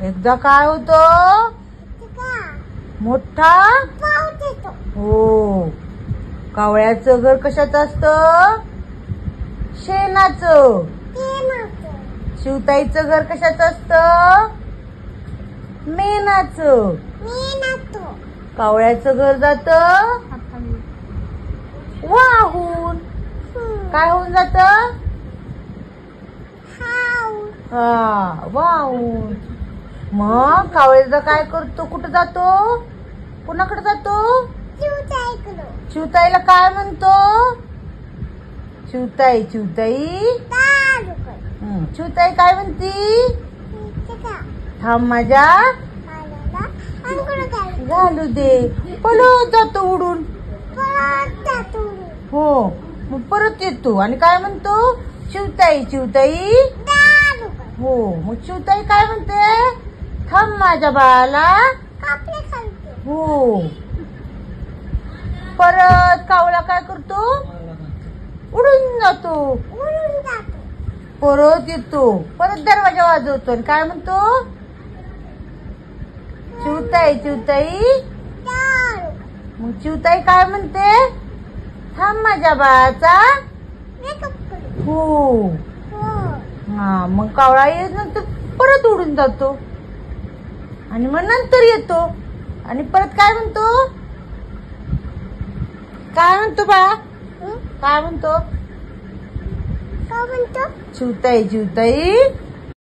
एकदा काय होतं, मोठा हो. कावळ्याचं घर कशाचं असतं, शेणाचं. शिवताईचं घर कशाचं असतं, मेणाचं. कावळ्याचं घर जात वाहून. काय होऊन जात, हा वाहून. मग कावळ्याचा काय करतो, कुठं जातो, कुणाकडे जातो, शिवताईला काय म्हणतो, शिवताई शिवताई. शिवताई काय म्हणती, थांब माझ्या घालू दे. पळत जातो उडून, हो. मग परत येतो आणि काय म्हणतो, शिवताई शिवताई. हो. मग शिवताई काय म्हणते, थांब माझ्या बाळाला. हो. परत कावळा काय करतो, उडून जातो. परत येतो, परत दरवाजा वाजवतो आणि काय म्हणतो, शिवताई शिवताई. मग शिवताई काय म्हणते, थांब माझ्या बाळाचा. हो. हा. मग कावळा नंतर परत उडून जातो आणि मग नंतर येतो आणि परत काय म्हणतो, काय म्हणतो बाळा, काय म्हणतो, शिवताई शिवताई.